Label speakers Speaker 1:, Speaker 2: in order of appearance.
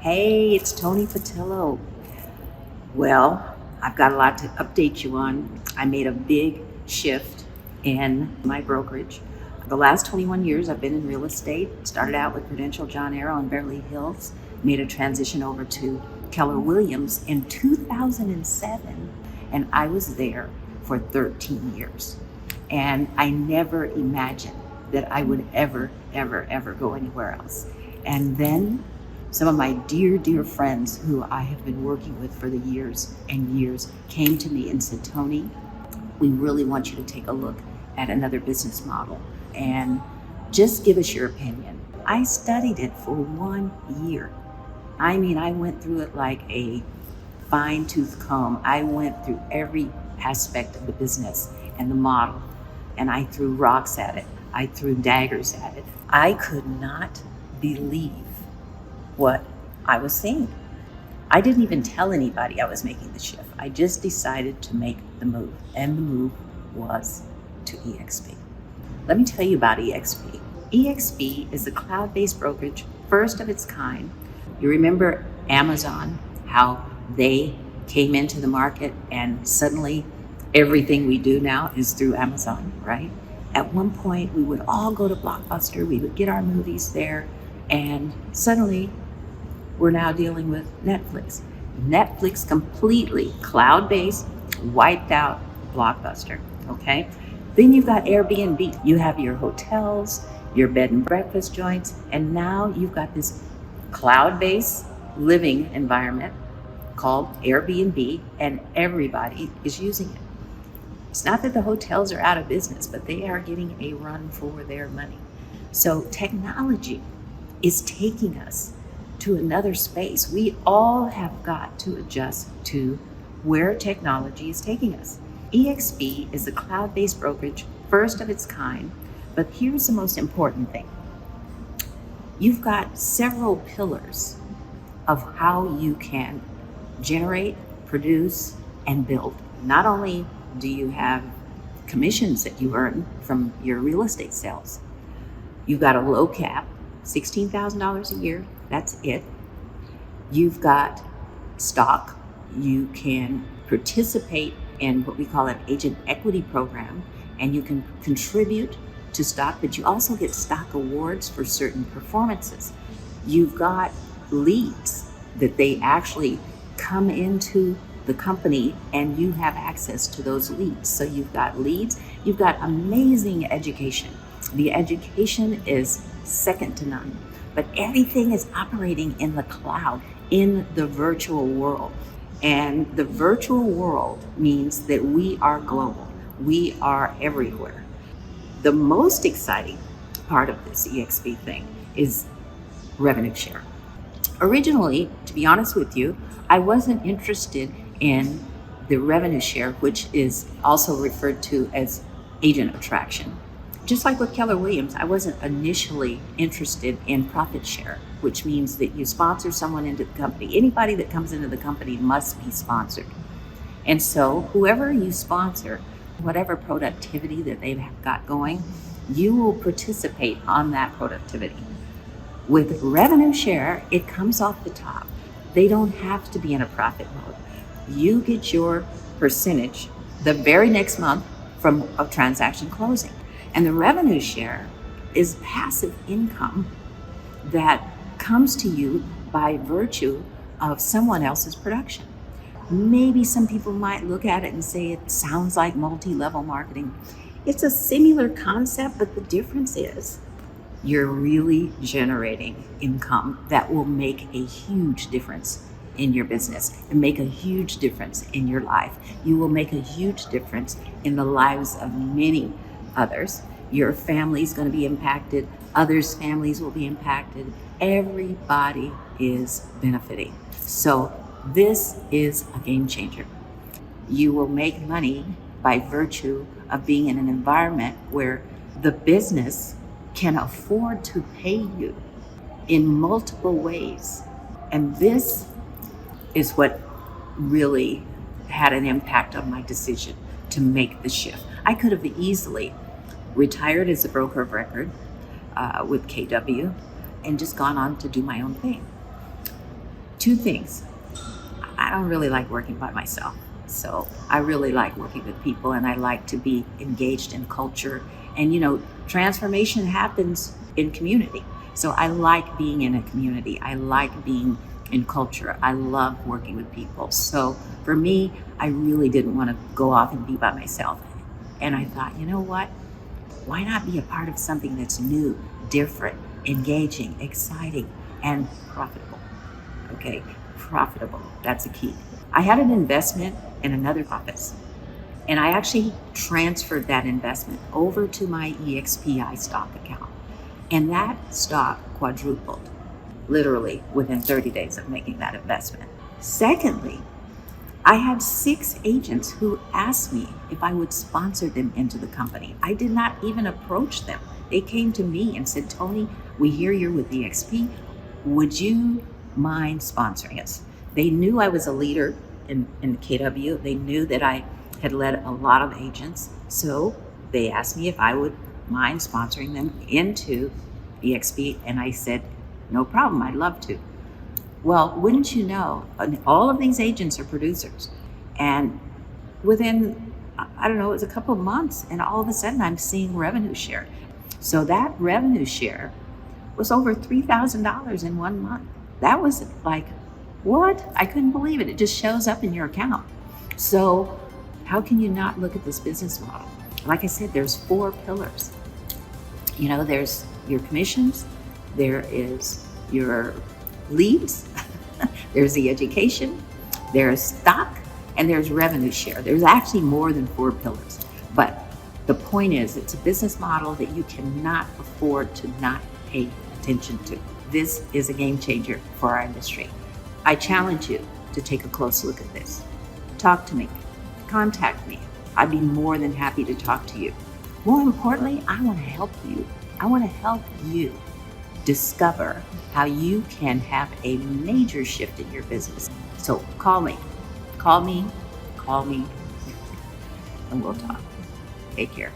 Speaker 1: Hey, it's Toni Patillo. Well, I've got a lot to update you on. I made a big shift in my brokerage. The last 21 years I've been in real estate. Started out with Prudential John Arrow in Beverly Hills, made a transition over to Keller Williams in 2007, and I was there for 13 years. And I never imagined that I would ever go anywhere else. And then some of my dear friends who I have been working with for the years and years came to me and said, Toni, we really want you to take a look at another business model and just give us your opinion. I studied it for 1 year. I mean, I went through it like a fine tooth comb. I went through every aspect of the business and the model, and I threw rocks at it. I threw daggers at it. I could not believe what I was seeing. I didn't even tell anybody I was making the shift. I just decided to make the move, and the move was to EXP. Let me tell you about EXP. EXP is a cloud-based brokerage, first of its kind. You remember Amazon, how they came into the market and suddenly everything we do now is through Amazon, right? At one point, we would all go to Blockbuster, we would get our movies there, and suddenly we're now dealing with Netflix. Netflix completely cloud-based, wiped out Blockbuster, okay? Then you've got Airbnb. You have your hotels, your bed and breakfast joints, and now you've got this cloud-based living environment called Airbnb, and everybody is using it. It's not that the hotels are out of business, but they are getting a run for their money. So technology is taking us to another space. We all have got to adjust to where technology is taking us. EXP is a cloud-based brokerage, first of its kind, but here's the most important thing. You've got several pillars of how you can generate, produce, and build. Not only do you have commissions that you earn from your real estate sales, you've got a low cap, $16,000 a year, that's it. You've got stock. You can participate in what we call an agent equity program, and you can contribute to stock, but you also get stock awards for certain performances. You've got leads that they actually come into the company and you have access to those leads. So you've got leads, you've got amazing education. The education is second to none, but everything is operating in the cloud, in the virtual world. And the virtual world means that we are global. We are everywhere. The most exciting part of this EXP thing is revenue share. Originally, to be honest with you, I wasn't interested in the revenue share, which is also referred to as agent attraction. Just like with Keller Williams, I wasn't initially interested in profit share, which means that you sponsor someone into the company. Anybody that comes into the company must be sponsored. And so whoever you sponsor, whatever productivity that they've got going, you will participate on that productivity. With revenue share, it comes off the top. They don't have to be in a profit mode. You get your percentage the very next month from a transaction closing. And the revenue share is passive income that comes to you by virtue of someone else's production. Maybe some people might look at it and say it sounds like multi-level marketing. It's a similar concept, but the difference is you're really generating income that will make a huge difference in your business and make a huge difference in your life. You will make a huge difference in the lives of many others. Your family's going to be impacted. Others' families will be impacted. Everybody is benefiting. So this is a game changer. You will make money by virtue of being in an environment where the business can afford to pay you in multiple ways. And this is what really had an impact on my decision to make the shift. I could have easily retired as a broker of record with KW and just gone on to do my own thing. Two things. I don't really like working by myself. So I really like working with people, and I like to be engaged in culture. And transformation happens in community. So I like being in a community. I like being in culture. I love working with people. So for me, I really didn't want to go off and be by myself. And I thought, you know what? Why not be a part of something that's new, different, engaging, exciting, and profitable? Okay, profitable. That's a key. I had an investment in another office, and I actually transferred that investment over to my EXPI stock account. And that stock quadrupled, literally within 30 days of making that investment. Secondly, I had 6 agents who asked me if I would sponsor them into the company. I did not even approach them. They came to me and said, Toni, we hear you're with EXP. Would you mind sponsoring us? They knew I was a leader in KW. They knew that I had led a lot of agents. So they asked me if I would mind sponsoring them into EXP. And I said, no problem, I'd love to. Well, wouldn't you know, all of these agents are producers. And within, I don't know, it was a couple of months, and all of a sudden I'm seeing revenue share. So that revenue share was over $3,000 in 1 month. That was like, what? I couldn't believe it. It just shows up in your account. So how can you not look at this business model? Like I said, there's 4 pillars. There's your commissions, there is your leads, there's the education, there's stock, and there's revenue share. There's actually more than 4 pillars. But the point is, it's a business model that you cannot afford to not pay attention to. This is a game changer for our industry. I challenge you to take a close look at this. Talk to me, contact me. I'd be more than happy to talk to you. More importantly, I want to help you. I want to help you discover how you can have a major shift in your business. So call me, and we'll talk. Take care.